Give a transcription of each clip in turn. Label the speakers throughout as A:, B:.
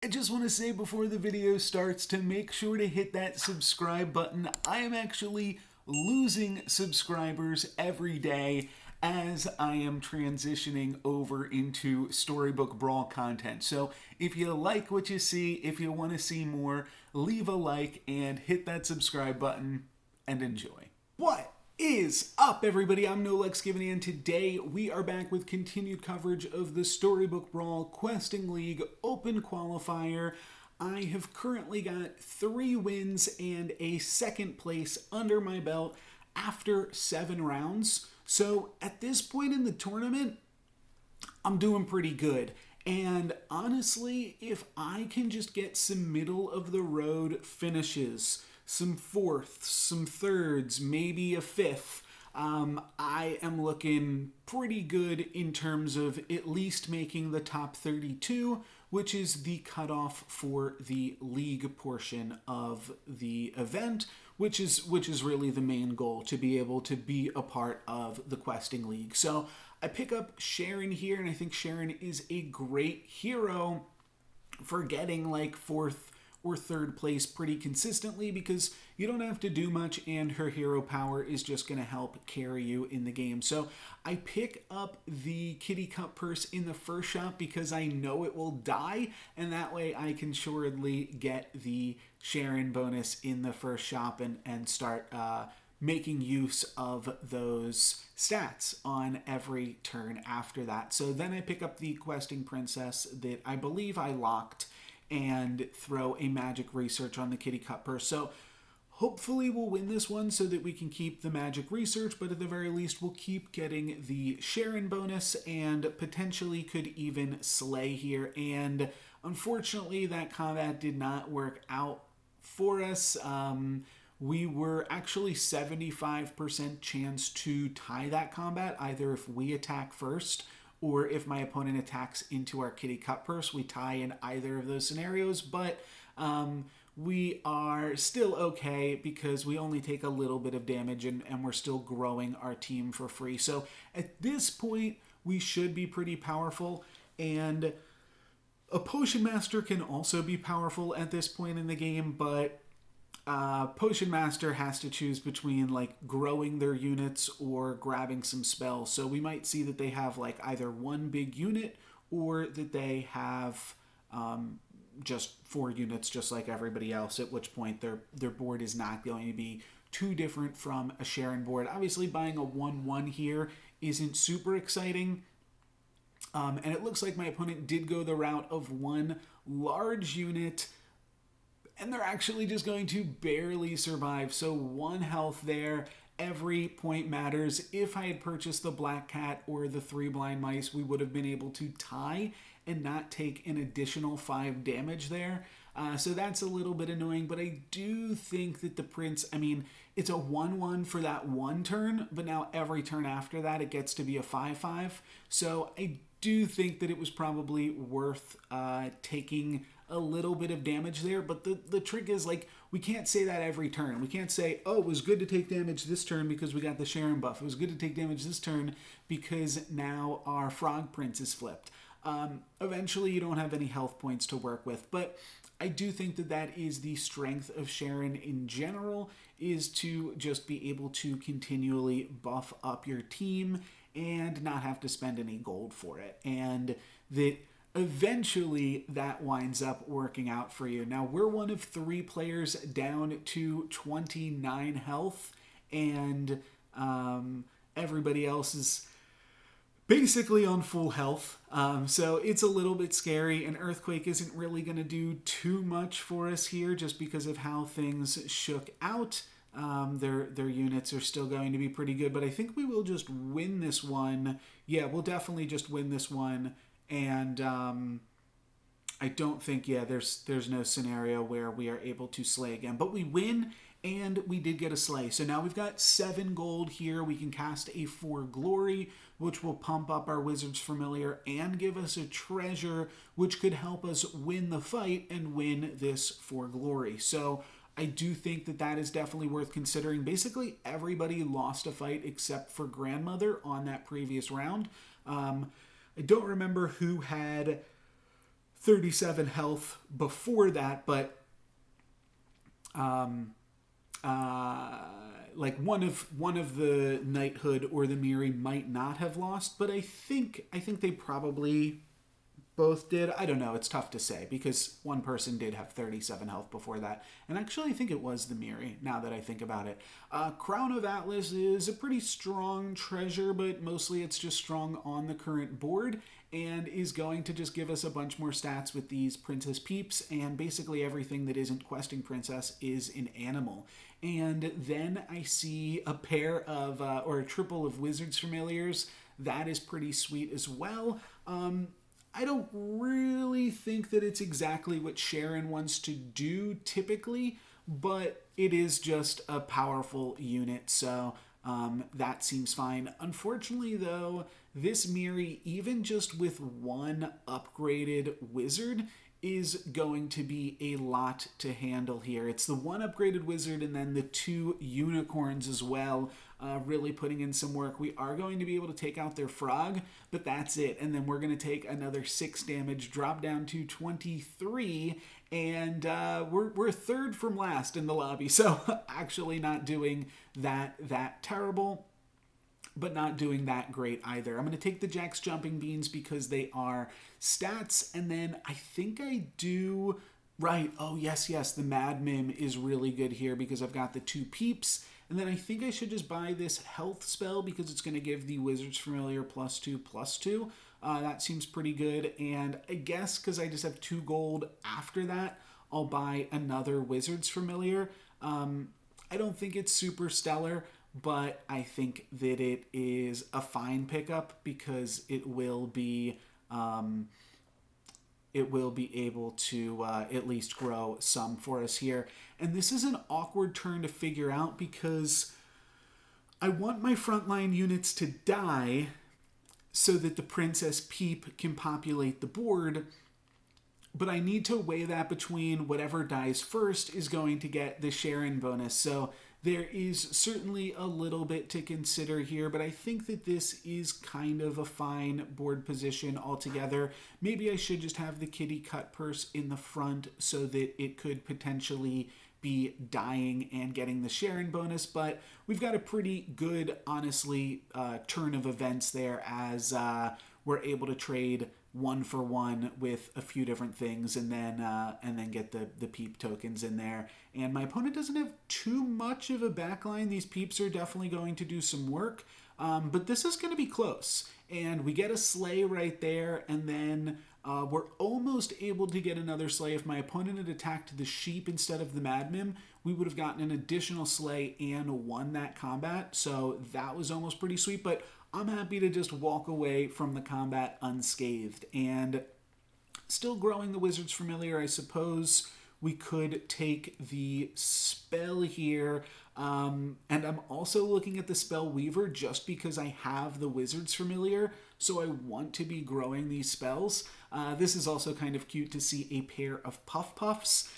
A: I just want to say before the video starts to make sure to hit that subscribe button. I am actually losing subscribers every day as I am transitioning over into Storybook Brawl content. So if you like what you see, if you want to see more, leave a like and hit that subscribe button and enjoy. What is up, everybody? I'm NoLucksGiven, and today we are back with continued coverage of the Storybook Brawl Questing League Open Qualifier. I have currently got 3 wins and a second place under my belt after 7 rounds. So at this point in the tournament, I'm doing pretty good. And honestly, if I can just get some middle of the road finishes, some fourths, some thirds, maybe a fifth, I am looking pretty good in terms of at least making the top 32, which is the cutoff for the league portion of the event, which is really the main goal, to be able to be a part of the Questing League. So I pick up Sharon here, and I think Sharon is a great hero for getting like 4th or 3rd place pretty consistently, because you don't have to do much and her hero power is just going to help carry you in the game. So I pick up the Kitty Cup purse in the first shop because I know it will die, and that way I can surely get the Sharon bonus in the first shop and start making use of those stats on every turn after that. So then I pick up the Questing Princess that I believe I locked and throw a magic research on the Kitty Cup purse. So hopefully we'll win this one so that we can keep the magic research, but at the very least we'll keep getting the Sharon bonus and potentially could even slay here. And unfortunately that combat did not work out for us. We were actually 75% chance to tie that combat, either if we attack first or if my opponent attacks into our Kitty Cup purse. We tie in either of those scenarios, but we are still okay because we only take a little bit of damage and we're still growing our team for free. So at this point, we should be pretty powerful, and a Potion Master can also be powerful at this point in the game, but Potion Master has to choose between like growing their units or grabbing some spells. So we might see that they have like either one big unit or that they have just 4 units just like everybody else, at which point their board is not going to be too different from a Sharon board. Obviously buying a 1/1 here isn't super exciting. And it looks like my opponent did go the route of 1 large unit, and they're actually just going to barely survive. So 1 health there. Every point matters. If I had purchased the Black Cat or the 3 Blind Mice, we would have been able to tie and not take an additional 5 damage there. So that's a little bit annoying, but I do think that the Prince, I mean, it's a 1/1 for that 1 turn, but now every turn after that it gets to be a 5/5. So I do think that it was probably worth taking a little bit of damage there, but the trick is, like, we can't say that every turn. We can't say, oh, it was good to take damage this turn because we got the Sharon buff. It was good to take damage this turn because now our Frog Prince is flipped. Eventually you don't have any health points to work with, but I do think that that is the strength of Sharon in general, is to just be able to continually buff up your team and not have to spend any gold for it. And that eventually that winds up working out for you. Now, we're one of 3 players down to 29 health, and everybody else is basically on full health. So it's a little bit scary, and Earthquake isn't really going to do too much for us here just because of how things shook out. Their units are still going to be pretty good, but I think we will just win this one. Yeah, we'll definitely just win this one. And I don't think, there's no scenario where we are able to slay again. But we win, and we did get a slay. So now we've got 7 gold here. We can cast a 4 glory, which will pump up our Wizard's Familiar and give us a treasure, which could help us win the fight and win this 4 glory. So I do think that that is definitely worth considering. Basically, everybody lost a fight except for Grandmother on that previous round. I don't remember who had 37 health before that, but like one of the knighthood or the Miri might not have lost, but I think they probably both did. I don't know. It's tough to say because one person did have 37 health before that. And actually, I think it was the Miri, now that I think about it. Crown of Atlas is a pretty strong treasure, but mostly it's just strong on the current board and is going to just give us a bunch more stats with these Princess Peeps, and basically everything that isn't Questing Princess is an animal. And then I see a pair of, or a triple of Wizards Familiars. That is pretty sweet as well. I don't really think that it's exactly what Sharon wants to do typically, but it is just a powerful unit, so that seems fine. Unfortunately, though, this Miri, even just with one upgraded wizard, is going to be a lot to handle here. It's the one upgraded wizard and then the 2 unicorns as well, really putting in some work. We are going to be able to take out their frog, but that's it. And then we're going to take another 6 damage, drop down to 23, and we're third from last in the lobby. So actually not doing that terrible, but not doing that great either. I'm going to take the Jack's Jumping Beans because they are stats, and then I think I do... Right, oh yes, the Mad Mim is really good here because I've got the 2 Peeps, and then I think I should just buy this health spell because it's going to give the Wizard's Familiar +2/+2. That seems pretty good, and I guess because I just have 2 gold after that, I'll buy another Wizard's Familiar. I don't think it's super stellar, but I think that it is a fine pickup because it will be able to at least grow some for us here. And this is an awkward turn to figure out because I want my frontline units to die so that the Princess Peep can populate the board, but I need to weigh that between whatever dies first is going to get the Sharon bonus. So there is certainly a little bit to consider here, but I think that this is kind of a fine board position altogether. Maybe I should just have the Kitty Cut Purse in the front so that it could potentially be dying and getting the Sharon bonus, but we've got a pretty good, honestly, turn of events there as we're able to trade 1-for-1 with a few different things and then get the Peep tokens in there. And my opponent doesn't have too much of a backline. These Peeps are definitely going to do some work, but this is going to be close. And we get a Slay right there, and then we're almost able to get another Slay. If my opponent had attacked the Sheep instead of the Mad Mim, we would have gotten an additional Slay and won that combat. So that was almost pretty sweet, but I'm happy to just walk away from the combat unscathed. And still growing the Wizard's Familiar, I suppose we could take the spell here. And I'm also looking at the Spell Weaver just because I have the Wizard's Familiar, so I want to be growing these spells. This is also kind of cute to see a pair of Puff Puffs.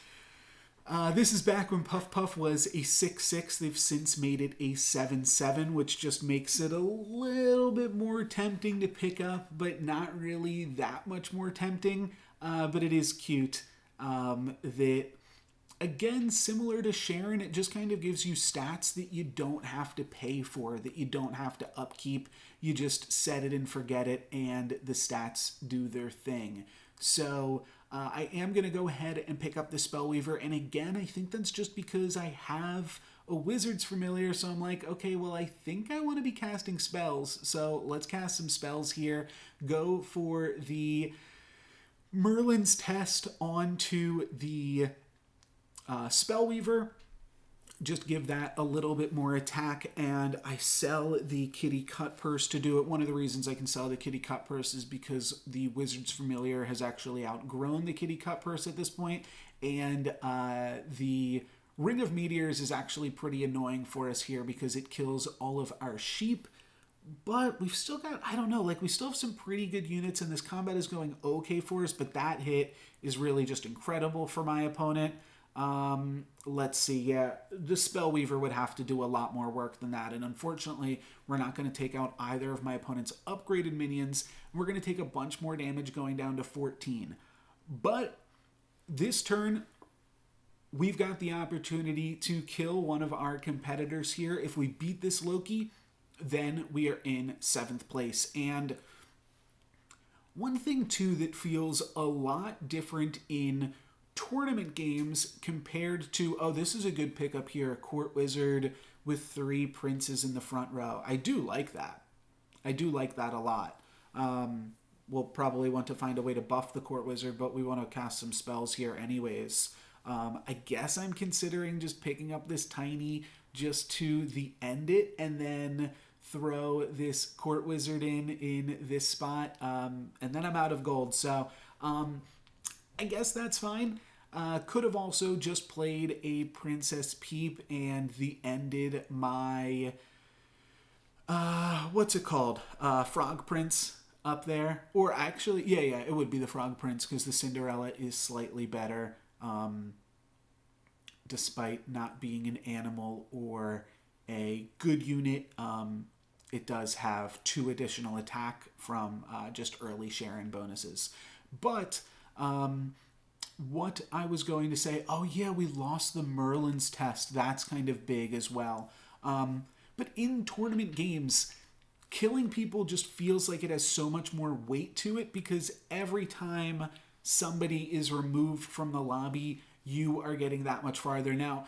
A: This is back when Puff Puff was a 6/6. They've since made it a 7/7, which just makes it a little bit more tempting to pick up, but not really that much more tempting. But it is cute that, again, similar to Sharon, it just kind of gives you stats that you don't have to pay for, that you don't have to upkeep. You just set it and forget it, and the stats do their thing. So I am going to go ahead and pick up the Spellweaver, and again, I think that's just because I have a Wizard's Familiar, so I'm like, okay, well, I think I want to be casting spells, so let's cast some spells here. Go for the Merlin's Test onto the Spellweaver. Just give that a little bit more attack, and I sell the Kitty Cut Purse to do it. One of the reasons I can sell the Kitty Cut Purse is because the Wizard's Familiar has actually outgrown the Kitty Cut Purse at this point, and the Ring of Meteors is actually pretty annoying for us here because it kills all of our sheep, but we've still got, I don't know, like we still have some pretty good units, and this combat is going okay for us, but that hit is really just incredible for my opponent. Let's see, yeah, the Spellweaver would have to do a lot more work than that, and unfortunately, we're not going to take out either of my opponent's upgraded minions. We're going to take a bunch more damage going down to 14. But this turn, we've got the opportunity to kill one of our competitors here. If we beat this Loki, then we are in 7th place. And one thing, too, that feels a lot different in tournament games compared to, oh, this is a good pickup here, a Court Wizard with 3 princes in the front row. I do like that. I do like that a lot. We'll probably want to find a way to buff the Court Wizard, but we want to cast some spells here anyways. I guess I'm considering just picking up this tiny just to the end it and then throw this Court Wizard in this spot, and then I'm out of gold. So I guess that's fine. Could have also just played a Princess Peep and the ended my what's it called? Frog Prince up there. Or actually, yeah, it would be the Frog Prince because the Cinderella is slightly better, despite not being an animal or a good unit. It does have 2 additional attack from just early Sharon bonuses. But what I was going to say, oh yeah, we lost the Merlin's test. That's kind of big as well. But in tournament games, killing people just feels like it has so much more weight to it because every time somebody is removed from the lobby, you are getting that much farther. Now,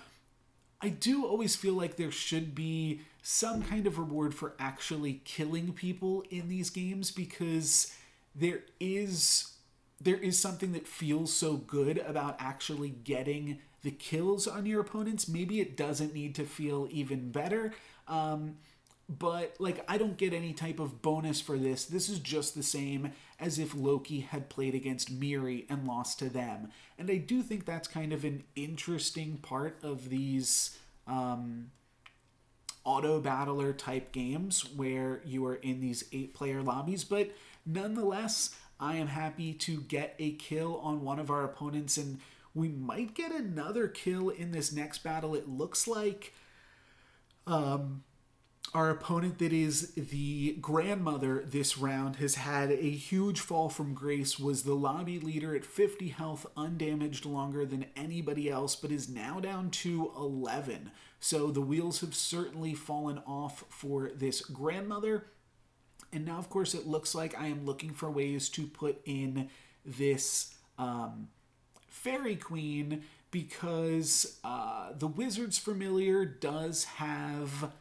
A: I do always feel like there should be some kind of reward for actually killing people in these games because there is something that feels so good about actually getting the kills on your opponents. Maybe it doesn't need to feel even better, but like I don't get any type of bonus for this. This is just the same as if Loki had played against Miri and lost to them. And I do think that's kind of an interesting part of these auto-battler type games where you are in these 8-player lobbies. But nonetheless, I am happy to get a kill on one of our opponents, and we might get another kill in this next battle. It looks like our opponent that is the grandmother this round has had a huge fall from grace, was the lobby leader at 50 health, undamaged longer than anybody else, but is now down to 11. So the wheels have certainly fallen off for this grandmother. And now, of course, it looks like I am looking for ways to put in this Fairy Queen because the Wizard's Familiar does have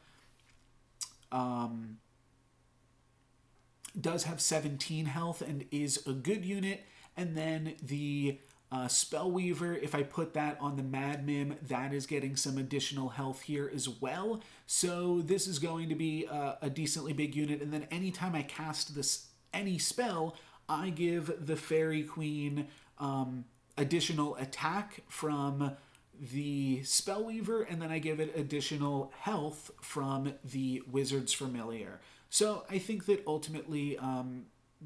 A: 17 health and is a good unit. And then the Spellweaver, if I put that on the Mad Mim, that is getting some additional health here as well. So this is going to be a decently big unit. And then anytime I cast any spell, I give the Fairy Queen additional attack from the Spellweaver, and then I give it additional health from the Wizard's Familiar. So I think that ultimately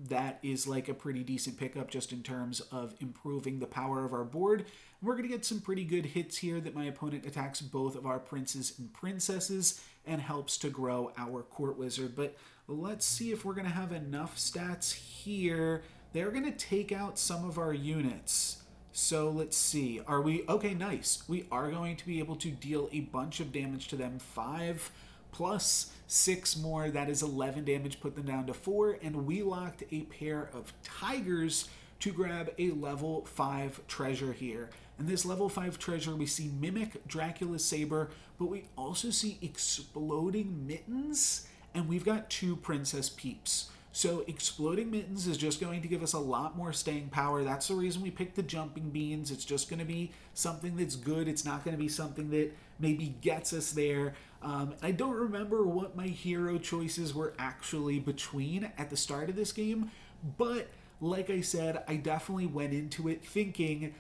A: that is like a pretty decent pickup just in terms of improving the power of our board. We're going to get some pretty good hits here that my opponent attacks both of our princes and princesses and helps to grow our Court Wizard. But let's see if we're going to have enough stats here. They're going to take out some of our units. So let's see. Are we... Okay, nice. We are going to be able to deal a bunch of damage to them. 5 plus 6 more. That is 11 damage. Put them down to 4. And we locked a pair of tigers to grab a level 5 treasure here. And this level 5 treasure, we see Mimic, Dracula's Saber, but we also see Exploding Mittens, and we've got 2 Princess Peeps. So Exploding Mittens is just going to give us a lot more staying power. That's the reason we picked the Jumping Beans. It's just going to be something that's good. It's not going to be something that maybe gets us there. I don't remember what my hero choices were actually between at the start of this game, but like I said, I definitely went into it thinking,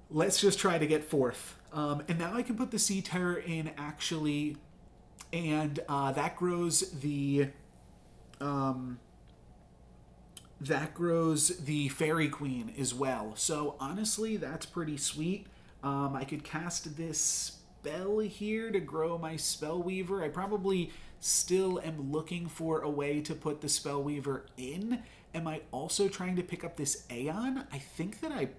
A: let's just try to get 4th. And now I can put the Sea Terror in actually, and that grows the Fairy Queen as well. So honestly, that's pretty sweet. I could cast this spell here to grow my Spellweaver. I probably still am looking for a way to put the Spellweaver in, Am I also trying to pick up this Aeon? I think that I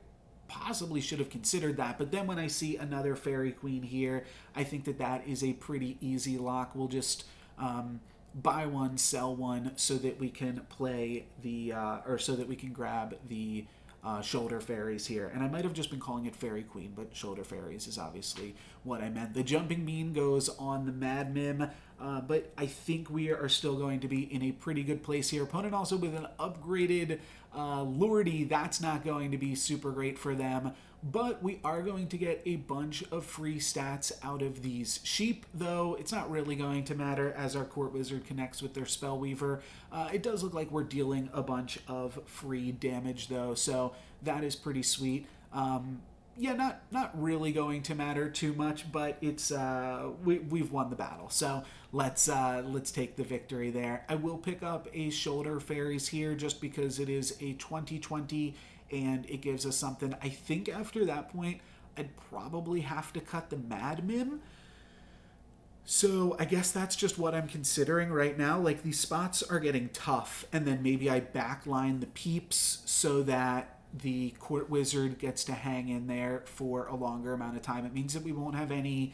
A: possibly should have considered that, but then when I see another Fairy Queen here, I think that that is a pretty easy lock. We'll just buy one, sell one, so that we can play the, or so that we can grab the shoulder fairies here. And I might have just been calling it Fairy Queen, but shoulder fairies is obviously what I meant. The Jumping Bean goes on the Mad Mim, but I think we are still going to be in a pretty good place here. Opponent also with an upgraded Lordy, that's not going to be super great for them, but we are going to get a bunch of free stats out of these sheep, though it's not really going to matter as our Court Wizard connects with their Spellweaver. It does look like we're dealing a bunch of free damage, though, so that is pretty sweet. Yeah, not really going to matter too much, but it's we've won the battle, so let's take the victory there. I will pick up a shoulder fairies here just because it is a 20/20 and it gives us something. I think after that point I'd probably have to cut the Mad Mim. So I guess that's just what I'm considering right now. Like, these spots are getting tough, and then maybe I backline the Peeps so that the Court Wizard gets to hang in there for a longer amount of time. It means that we won't have any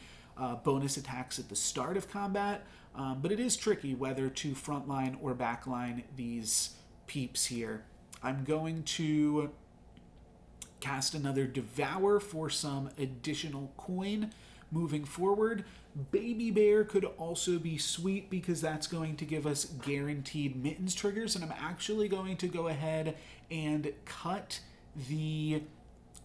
A: bonus attacks at the start of combat, but it is tricky whether to frontline or backline these Peeps here. I'm going to cast another Devour for some additional coin moving forward. Baby Bear could also be sweet because that's going to give us guaranteed mittens triggers, and I'm actually going to go ahead and cut the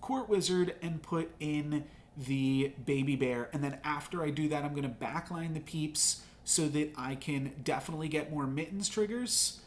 A: Court Wizard and put in the Baby Bear, and then after I do that, I'm going to backline the Peeps so that I can definitely get more mittens triggers.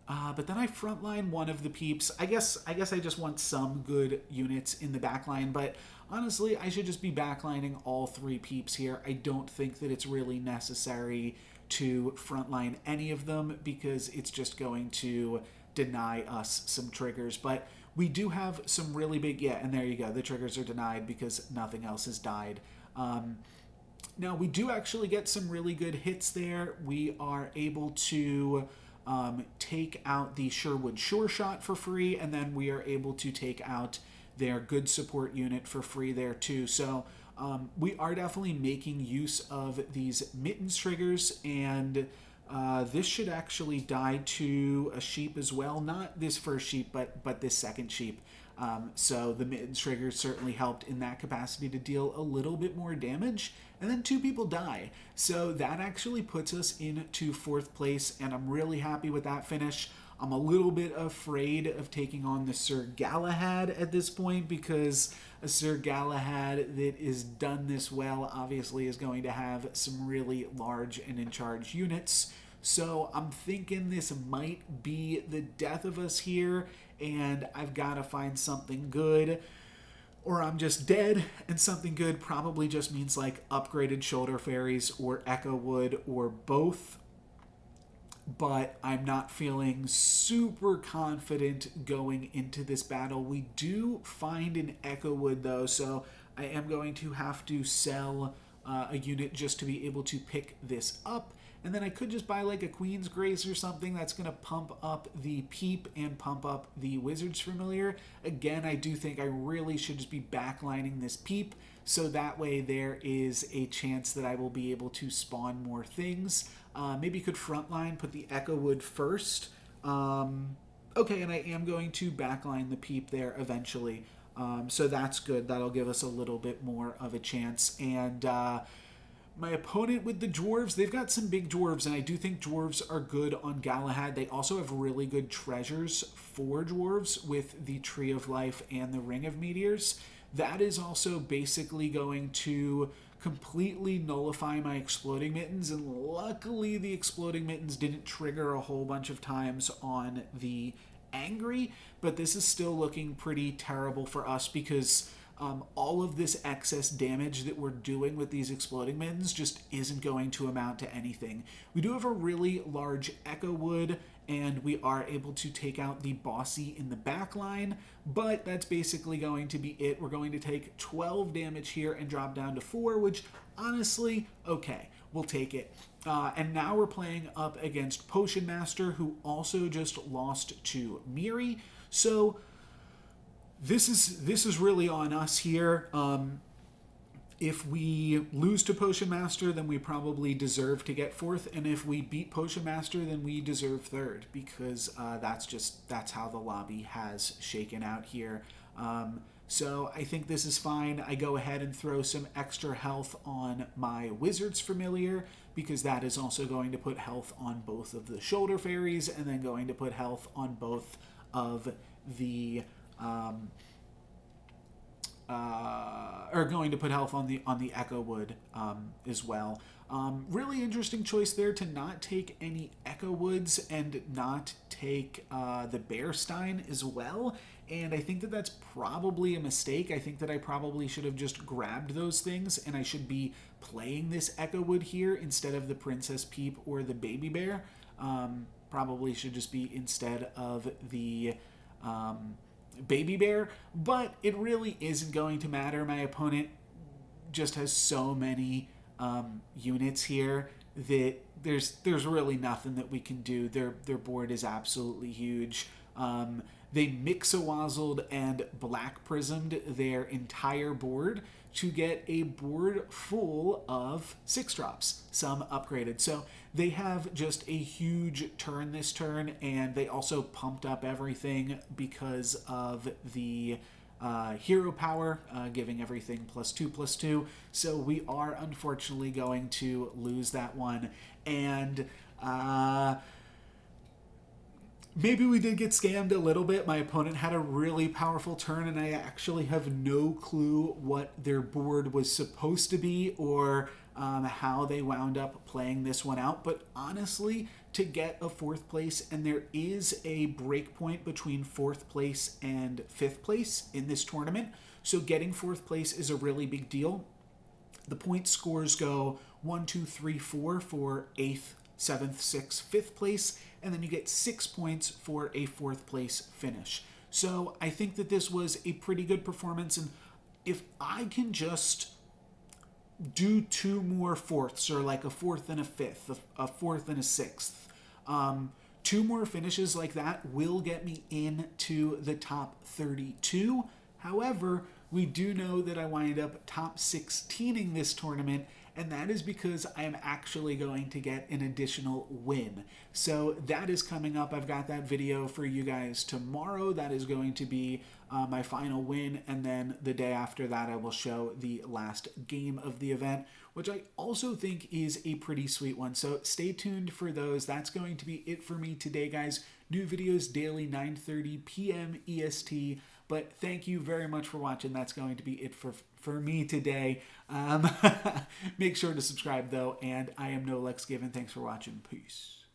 A: But then I frontline one of the Peeps. I guess I just want some good units in the backline, but honestly, I should just be backlining all three Peeps here. I don't think that it's really necessary to frontline any of them because it's just going to deny us some triggers. But we do have some really big, yeah, and there you go. The triggers are denied because nothing else has died. Now, we do actually get some really good hits there. We are able to take out the Sherwood Sure Shot for free, and then we are able to take out their good support unit for free there too. So we are definitely making use of these mittens triggers, and this should actually die to a sheep as well. Not this first sheep, but this second sheep. So the mittens triggers certainly helped in that capacity to deal a little bit more damage, and then 2 people die. So that actually puts us into 4th place, and I'm really happy with that finish. I'm a little bit afraid of taking on the Sir Galahad at this point because a Sir Galahad that is done this well obviously is going to have some really large and in charge units. So I'm thinking this might be the death of us here, and I've got to find something good, or I'm just dead, and something good probably just means like upgraded shoulder fairies or Echo Wood or both. But I'm not feeling super confident going into this battle. We do find an Echo Wood though, so I am going to have to sell a unit just to be able to pick this up. And then I could just buy like a Queen's Grace or something that's going to pump up the Peep and pump up the Wizard's Familiar. Again, I do think I really should just be backlining this Peep, so that way there is a chance that I will be able to spawn more things. Maybe you could frontline, put the Echo Wood first. Okay, and I am going to backline the Peep there eventually. So that's good. That'll give us a little bit more of a chance. And my opponent with the dwarves, they've got some big dwarves, and I do think dwarves are good on Galahad. They also have really good treasures for dwarves with the Tree of Life and the Ring of Meteors. That is also basically going to completely nullify my Exploding Mittens, and luckily the Exploding Mittens didn't trigger a whole bunch of times on the Angry, but this is still looking pretty terrible for us because all of this excess damage that we're doing with these Exploding Mittens just isn't going to amount to anything. We do have a really large Echo Wood, and we are able to take out the Bossy in the back line, but that's basically going to be it. We're going to take 12 damage here and drop down to 4, which honestly, okay. we'll take it. And now we're playing up against Potion Master, who also just lost to Miri. So this is really on us here. If we lose to Potion Master, then we probably deserve to get fourth, and if we beat Potion Master, then we deserve third, because that's how the lobby has shaken out here. So I think this is fine. I go ahead and throw some extra health on my Wizard's Familiar, because that is also going to put health on both of the Shoulder Fairies, and then going to put health on both of the or going to put health on the Echo Wood as well. Really interesting choice there to not take any Echo Woods and not take the Bearstein as well. And I think that that's probably a mistake. I think that I probably should have just grabbed those things, and I should be playing this Echo Wood here instead of the Princess Peep or the Baby Bear. Probably should just be instead of the Baby Bear, but it really isn't going to matter. My opponent just has so many units here that there's really nothing that we can do. Their board is absolutely huge. They Mix-a-Wazzled and Black Prismed their entire board to get a board full of 6-drops, some upgraded. So they have just a huge turn this turn, and they also pumped up everything because of the hero power, giving everything +2/+2. So we are unfortunately going to lose that one. And maybe we did get scammed a little bit. My opponent had a really powerful turn, and I actually have no clue what their board was supposed to be or how they wound up playing this one out. But honestly, to get a 4th place, and there is a break point between 4th place and 5th place in this tournament, so getting 4th place is a really big deal. The point scores go 1, 2, 3, 4 for 8th, 7th, 6th, 5th place, and then you get 6 points for a 4th place finish. So I think that this was a pretty good performance, and if I can just do 2 more 4ths, or like a 4th and a 5th, a 4th and a 6th, 2 more finishes like that will get me into the top 32. However, we do know that I wind up top 16ing this tournament, and that is because I am actually going to get an additional win. So that is coming up. I've got that video for you guys tomorrow. That is going to be my final win, and then the day after that I will show the last game of the event, which I also think is a pretty sweet one. So stay tuned for those. That's going to be it for me today, guys. New videos daily, 9:30 p.m. EST. But thank you very much for watching. That's going to be it for me today. Make sure to subscribe, though, and I am NoLucksGiven. Thanks for watching. Peace.